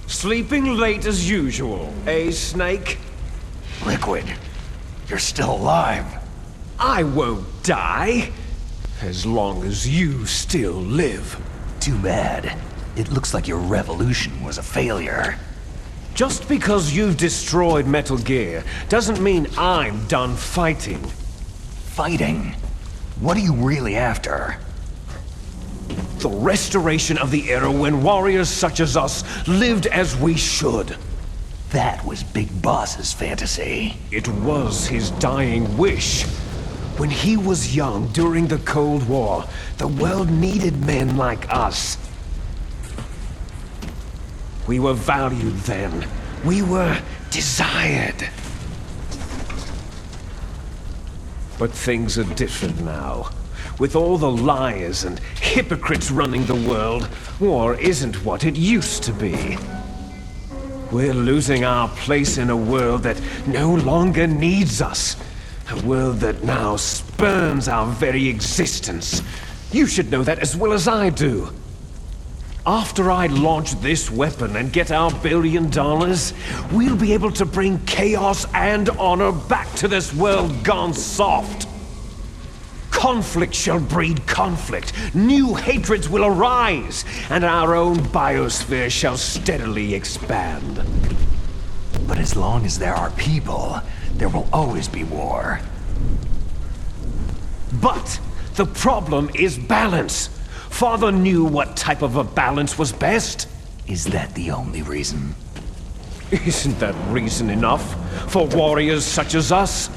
Sleeping late as usual, eh, Snake? Liquid, you're still alive. I won't die, as long as you still live. Too bad. It looks like your revolution was a failure. Just because you've destroyed Metal Gear doesn't mean I'm done fighting. Fighting? What are you really after? The restoration of the era when warriors such as us lived as we should. That was Big Boss's fantasy. It was his dying wish. When he was young during the Cold War, the world needed men like us. We were valued then. We were desired. But things are different now. With all the liars and hypocrites running the world, war isn't what it used to be. We're losing our place in a world that no longer needs us. A world that now spurns our very existence. You should know that as well as I do. After I launch this weapon and get our $1 billion, we'll be able to bring chaos and honor back to this world gone soft. Conflict shall breed conflict, new hatreds will arise, and our own biosphere shall steadily expand. But as long as there are people, there will always be war. But the problem is balance. Father knew what type of a balance was best. Is that the only reason? Isn't that reason enough for warriors such as us?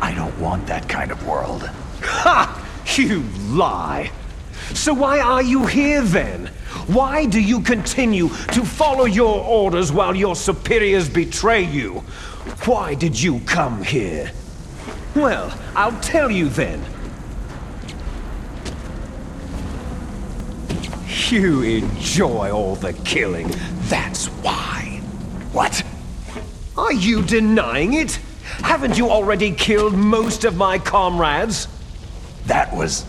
I don't want that kind of world. Ha! You lie! So why are you here then? Why do you continue to follow your orders while your superiors betray you? Why did you come here? Well, I'll tell you then. You enjoy all the killing, that's why. What? Are you denying it? Haven't you already killed most of my comrades? That was...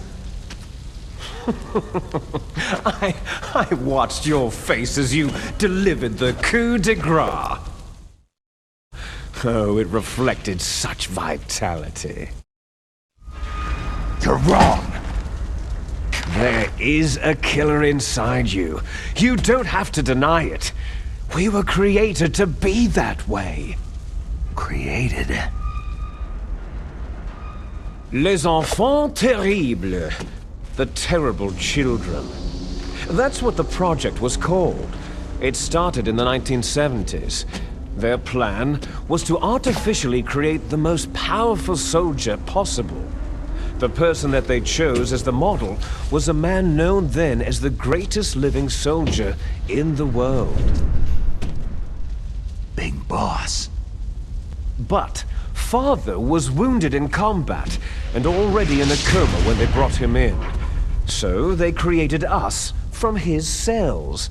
I watched your face as you delivered the coup de grace. Oh, it reflected such vitality. You're wrong! There is a killer inside you. You don't have to deny it. We were created to be that way. Created? Les enfants terribles. The terrible children. That's what the project was called. It started in the 1970s. Their plan was to artificially create the most powerful soldier possible. The person that they chose as the model was a man known then as the greatest living soldier in the world. Big Boss. But Father was wounded in combat and already in a coma when they brought him in. So they created us from his cells,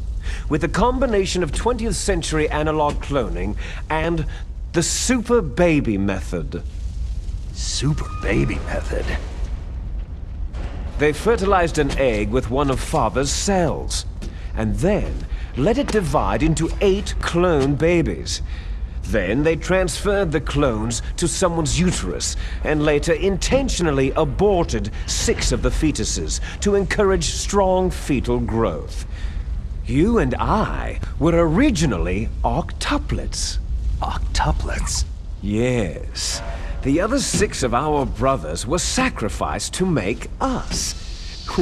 with a combination of 20th century analog cloning and the super baby method. Super baby method? They fertilized an egg with one of Father's cells, and then let it divide into 8 clone babies. Then they transferred the clones to someone's uterus, and later intentionally aborted 6 of the fetuses to encourage strong fetal growth. You and I were originally octuplets. Octuplets? Yes. The other 6 of our brothers were sacrificed to make us.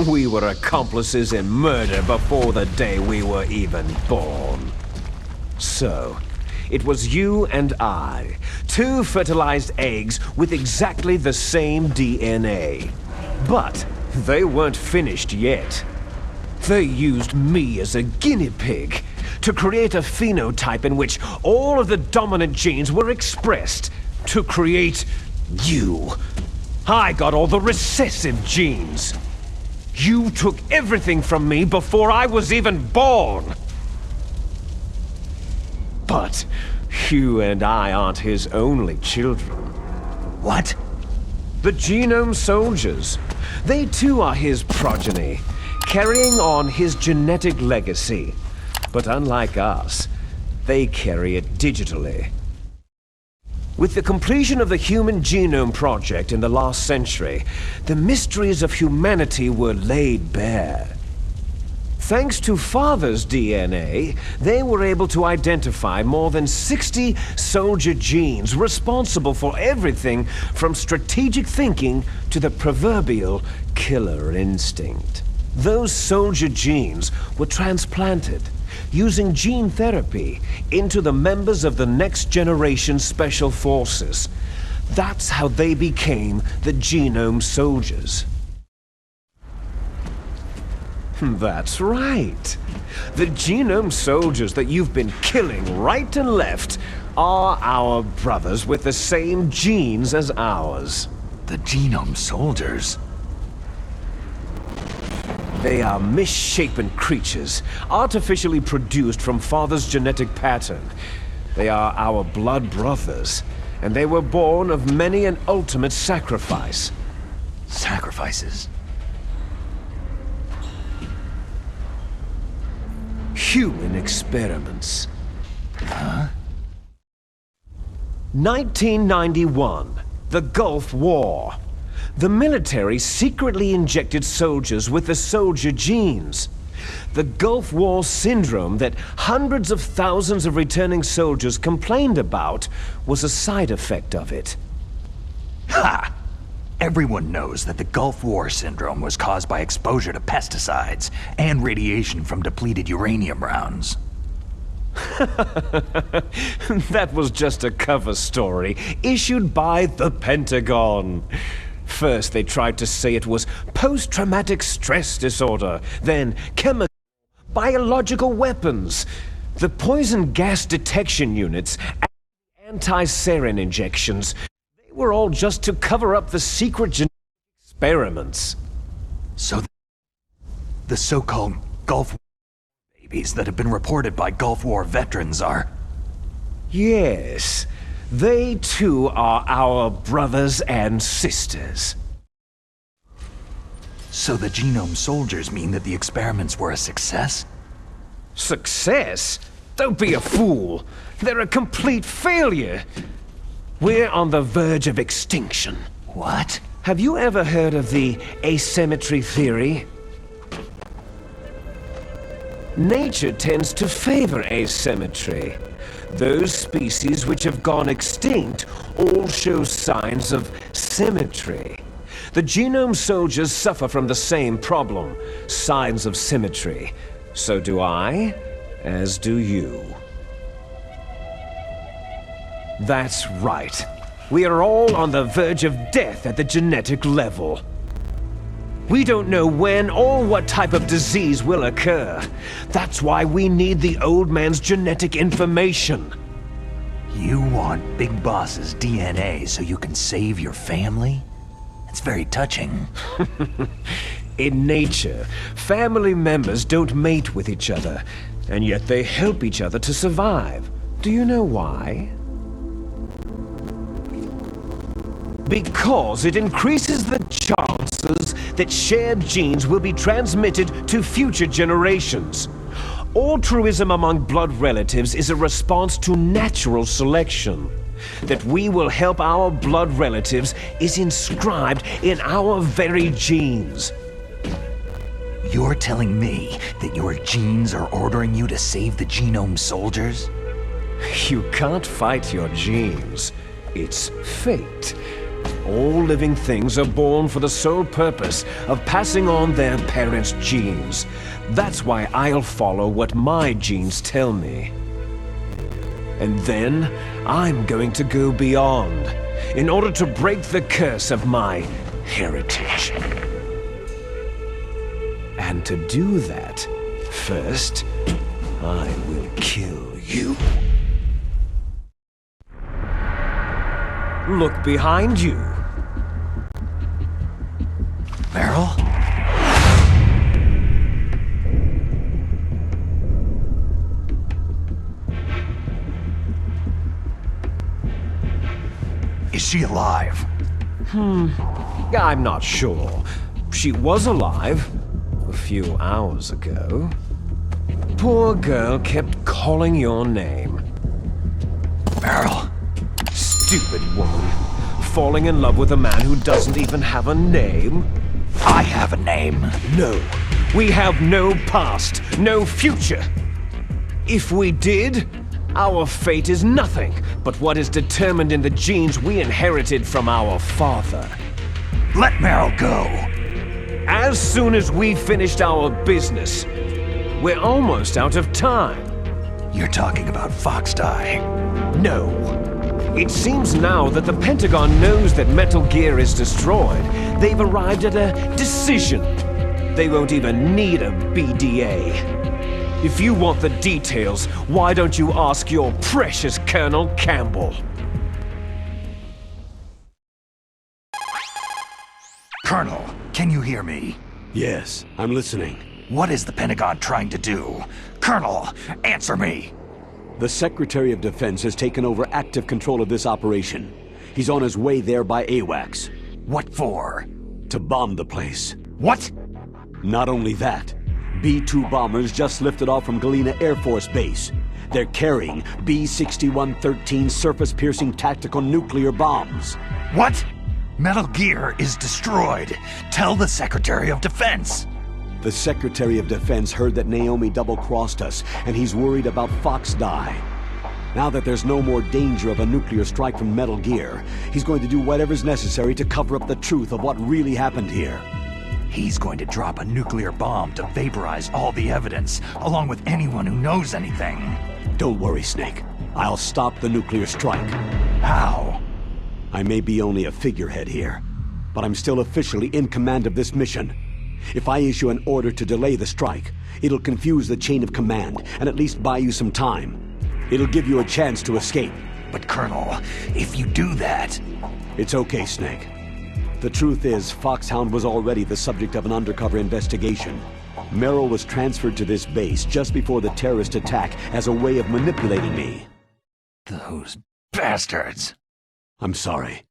We were accomplices in murder before the day we were even born. So, it was you and I, 2 fertilized eggs with exactly the same DNA. But they weren't finished yet. They used me as a guinea pig to create a phenotype in which all of the dominant genes were expressed to create you. I got all the recessive genes. You took everything from me before I was even born. But you and I aren't his only children. What? The genome soldiers. They too are his progeny, carrying on his genetic legacy. But unlike us, they carry it digitally. With the completion of the Human Genome Project in the last century, the mysteries of humanity were laid bare. Thanks to Father's DNA, they were able to identify more than 60 soldier genes responsible for everything from strategic thinking to the proverbial killer instinct. Those soldier genes were transplanted using gene therapy into the members of the next generation special forces. That's how they became the Genome Soldiers. That's right. The Genome Soldiers that you've been killing right and left are our brothers with the same genes as ours. The Genome Soldiers? They are misshapen creatures, artificially produced from Father's genetic pattern. They are our blood brothers, and they were born of many an ultimate sacrifice. Sacrifices? Human experiments. Huh? 1991, the Gulf War. The military secretly injected soldiers with the soldier genes. The Gulf War syndrome that hundreds of thousands of returning soldiers complained about was a side effect of it. Ha! Everyone knows that the Gulf War syndrome was caused by exposure to pesticides and radiation from depleted uranium rounds. That was just a cover story issued by the Pentagon. First, they tried to say it was post-traumatic stress disorder, then chemical, biological weapons, the poison gas detection units, and anti-sarin injections. They were all just to cover up the secret genetic experiments. So the so-called Gulf War babies that have been reported by Gulf War veterans are... Yes. They too are our brothers and sisters. So the Genome Soldiers mean that the experiments were a success? Success? Don't be a fool. They're a complete failure. We're on the verge of extinction. What? Have you ever heard of the asymmetry theory? Nature tends to favor asymmetry. Those species which have gone extinct all show signs of symmetry. The Genome Soldiers suffer from the same problem, signs of symmetry. So do I, as do you. That's right. We are all on the verge of death at the genetic level. We don't know when or what type of disease will occur. That's why we need the old man's genetic information. You want Big Boss's DNA so you can save your family? It's very touching. In nature, family members don't mate with each other, and yet they help each other to survive. Do you know why? Because it increases the chances that shared genes will be transmitted to future generations. Altruism among blood relatives is a response to natural selection. That we will help our blood relatives is inscribed in our very genes. You're telling me that your genes are ordering you to save the Genome Soldiers? You can't fight your genes. It's fate. All living things are born for the sole purpose of passing on their parents' genes. That's why I'll follow what my genes tell me. And then, I'm going to go beyond, in order to break the curse of my heritage. And to do that, first, I will kill you. Look behind you. Meryl? Is she alive? I'm not sure. She was alive a few hours ago. poor girl kept calling your name. Meryl, Stupid woman. Falling in love with a man who doesn't even have a name? I have a name. No. We have no past, no future. If we did, our fate is nothing but what is determined in the genes we inherited from our father. Let Meryl go. As soon as we finished our business, we're almost out of time. You're talking about Foxdie. No. It seems now that the Pentagon knows that Metal Gear is destroyed. They've arrived at a decision. They won't even need a BDA. If you want the details, why don't you ask your precious Colonel Campbell? Colonel, can you hear me? Yes, I'm listening. What is the Pentagon trying to do? Colonel, answer me! The Secretary of Defense has taken over active control of this operation. He's on his way there by AWACS. What for? To bomb the place. What? Not only that, B-2 bombers just lifted off from Galena Air Force Base. They're carrying B-6113 surface-piercing tactical nuclear bombs. What? Metal Gear is destroyed. Tell the Secretary of Defense. The Secretary of Defense heard that Naomi double-crossed us, and he's worried about Foxdie. Now that there's no more danger of a nuclear strike from Metal Gear, he's going to do whatever's necessary to cover up the truth of what really happened here. He's going to drop a nuclear bomb to vaporize all the evidence, along with anyone who knows anything. Don't worry, Snake. I'll stop the nuclear strike. How? I may be only a figurehead here, but I'm still officially in command of this mission. If I issue an order to delay the strike, it'll confuse the chain of command and at least buy you some time. It'll give you a chance to escape. But Colonel, if you do that... It's okay, Snake. The truth is, Foxhound was already the subject of an undercover investigation. Meryl was transferred to this base just before the terrorist attack as a way of manipulating me. Those bastards. I'm sorry.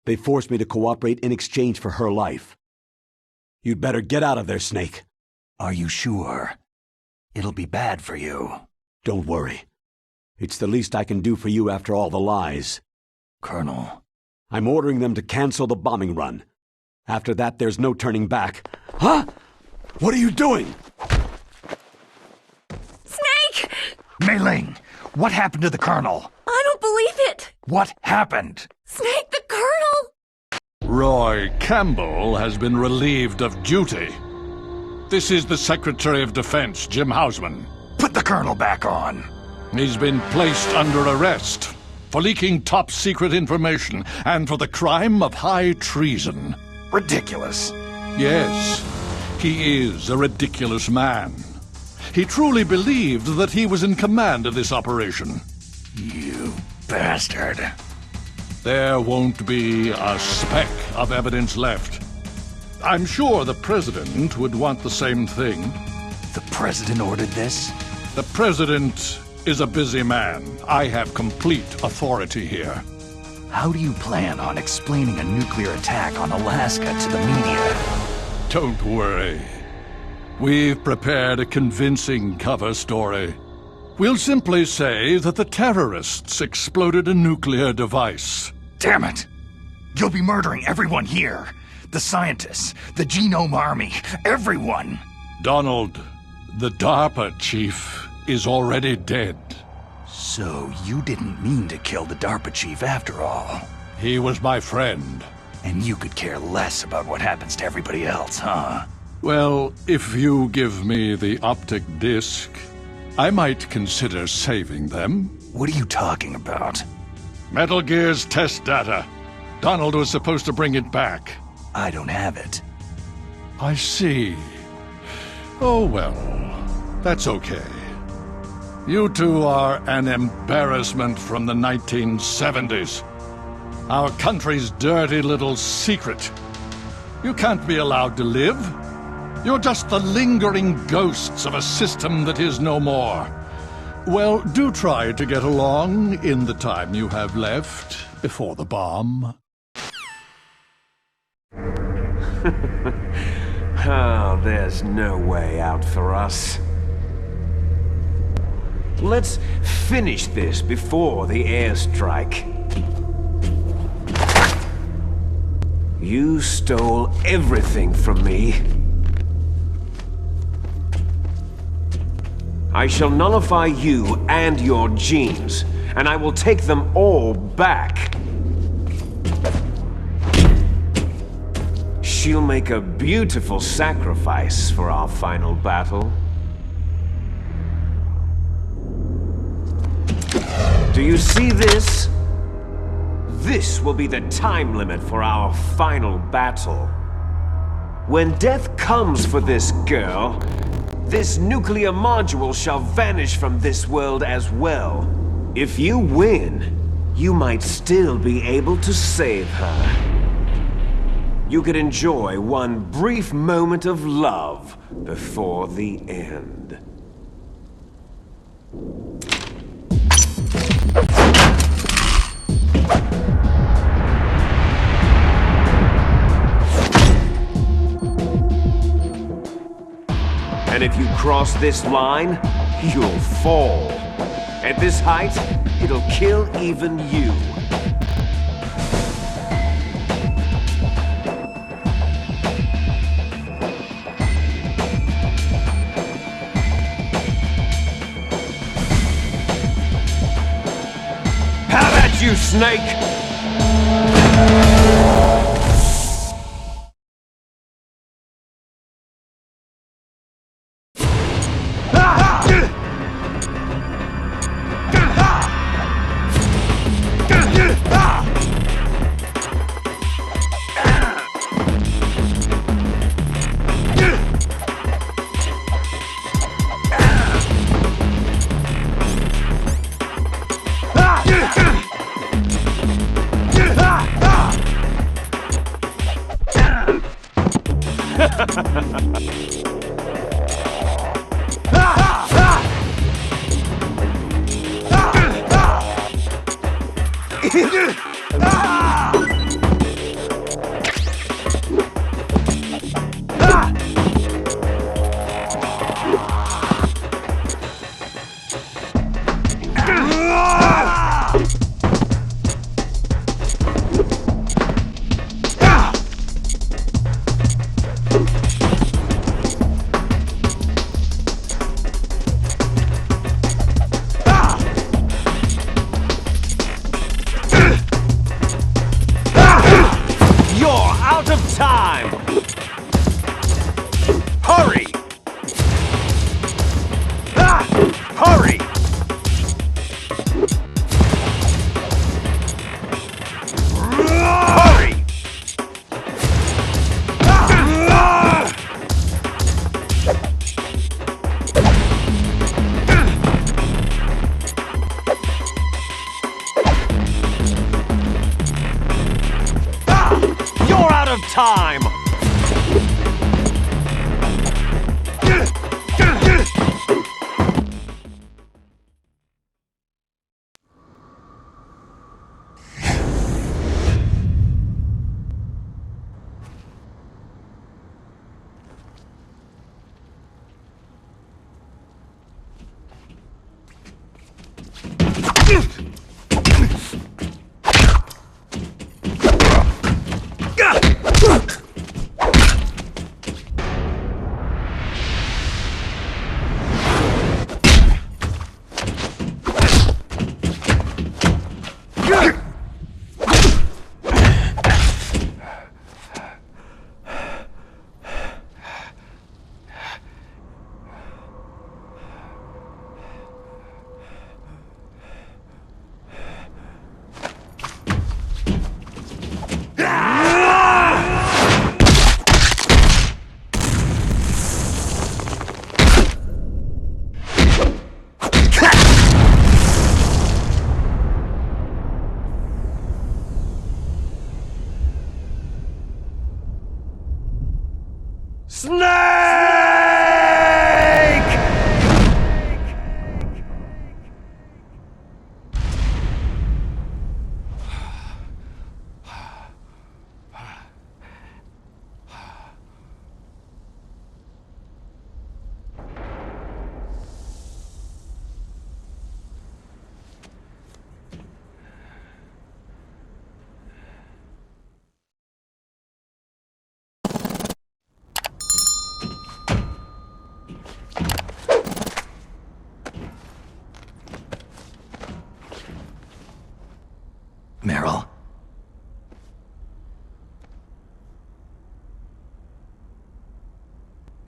They forced me to cooperate in exchange for her life. You'd better get out of there, Snake. Are you sure? It'll be bad for you. Don't worry. It's the least I can do for you after all the lies. Colonel. I'm ordering them to cancel the bombing run. After that, there's no turning back. Huh? What are you doing? Snake! Mei Ling, what happened to the Colonel? I don't believe it! What happened? Snake, the Colonel! Roy Campbell has been relieved of duty. This is the Secretary of Defense, Jim Hausman. Put the Colonel back on. He's been placed under arrest for leaking top-secret information and for the crime of high treason. Ridiculous. Yes, he is a ridiculous man. He truly believed that he was in command of this operation. You bastard. There won't be a speck of evidence left. I'm sure the President would want the same thing. The President ordered this? The President is a busy man. I have complete authority here. How do you plan on explaining a nuclear attack on Alaska to the media? Don't worry. We've prepared a convincing cover story. We'll simply say that the terrorists exploded a nuclear device. Damn it! You'll be murdering everyone here. The scientists, the Genome Army, everyone. Donald, the DARPA chief, is already dead. So you didn't mean to kill the DARPA chief after all. He was my friend. And you could care less about what happens to everybody else, huh? Well, if you give me the optic disc, I might consider saving them. What are you talking about? Metal Gear's test data. Donald was supposed to bring it back. I don't have it. I see. Oh well, that's okay. You two are an embarrassment from the 1970s. Our country's dirty little secret. You can't be allowed to live. You're just the lingering ghosts of a system that is no more. Well, do try to get along in the time you have left before the bomb. Oh, there's no way out for us. Let's finish this before the airstrike. You stole everything from me. I shall nullify you and your genes, and I will take them all back. She'll make a beautiful sacrifice for our final battle. Do you see this? This will be the time limit for our final battle. When death comes for this girl, this nuclear module shall vanish from this world as well. If you win, you might still be able to save her. You could enjoy one brief moment of love before the end. And if you cross this line, you'll fall. At this height, it'll kill even you. Have at you, Snake! Time!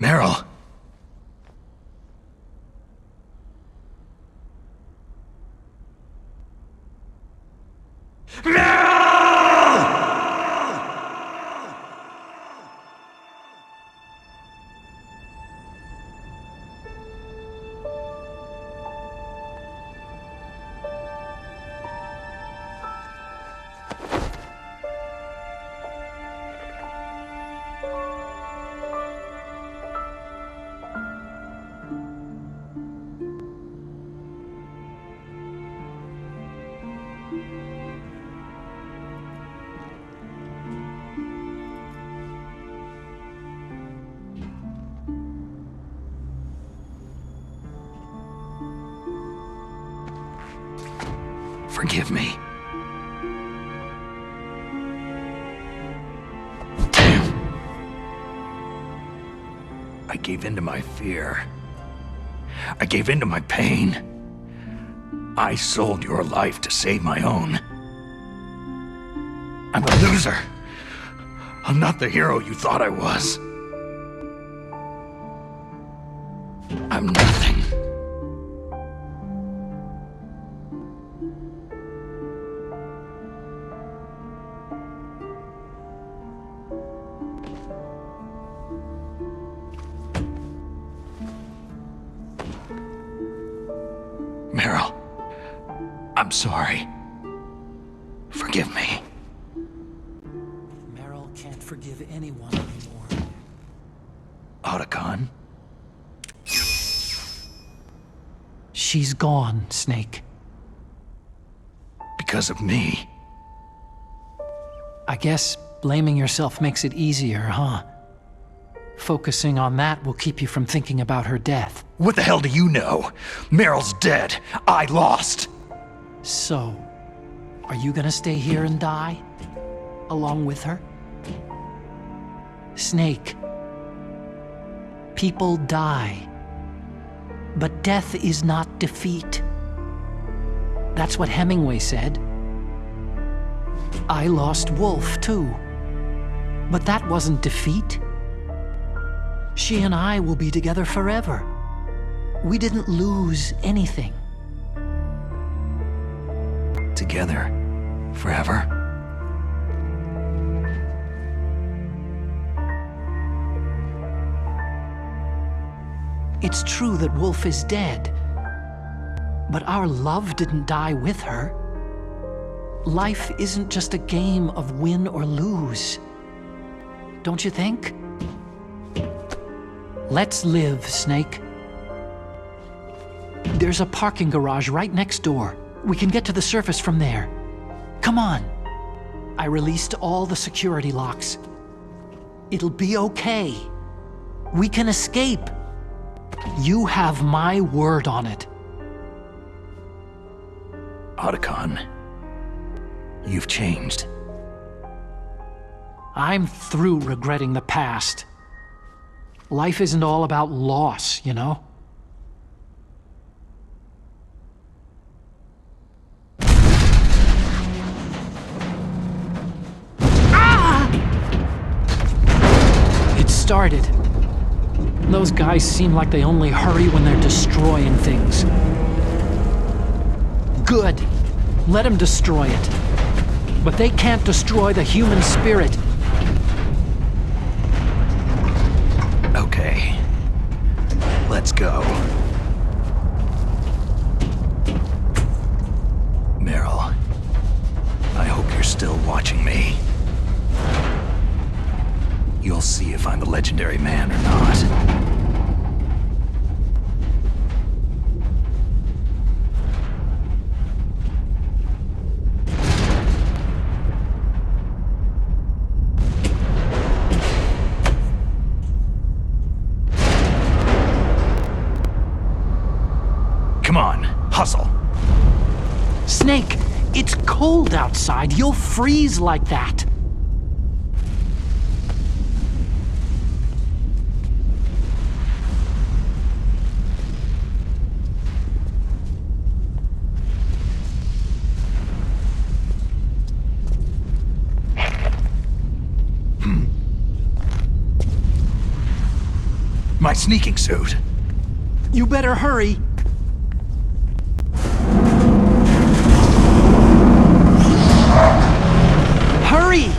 Meryl. Forgive me. Damn. I gave in to my fear. I gave in to my pain. I sold your life to save my own. I'm a loser. I'm not the hero you thought I was. I'm nothing. Meryl, I'm sorry. Forgive me. Meryl can't forgive anyone anymore. Otacon? She's gone, Snake. Because of me. I guess blaming yourself makes it easier, huh? Focusing on that will keep you from thinking about her death. What the hell do you know? Meryl's dead. I lost. So, are you gonna stay here and die? Along with her? Snake. People die. But death is not defeat. That's what Hemingway said. I lost Wolf, too. But that wasn't defeat. She and I will be together forever. We didn't lose anything. Together. Forever. It's true that Wolf is dead. But our love didn't die with her. Life isn't just a game of win or lose. Don't you think? Let's live, Snake. There's a parking garage right next door. We can get to the surface from there. Come on. I released all the security locks. It'll be okay. We can escape. You have my word on it. Otacon, you've changed. I'm through regretting the past. Life isn't all about loss, you know? Ah! It started. Those guys seem like they only hurry when they're destroying things. Good. Let them destroy it. But they can't destroy the human spirit. Okay. Let's go. Meryl, I hope you're still watching me. You'll see if I'm the legendary man or not. Come on, hustle. Snake, it's cold outside. You'll freeze like that. My sneaking suit. You better hurry. Hurry!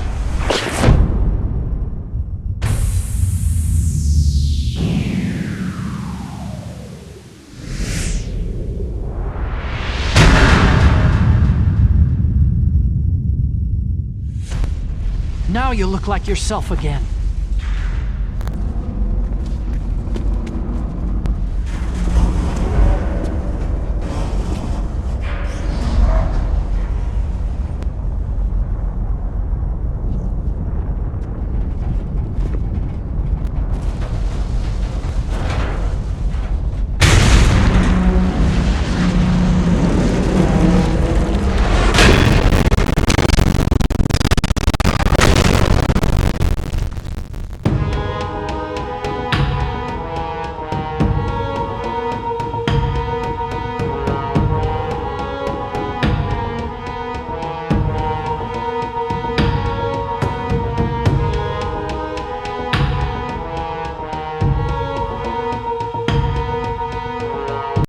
Now you look like yourself again.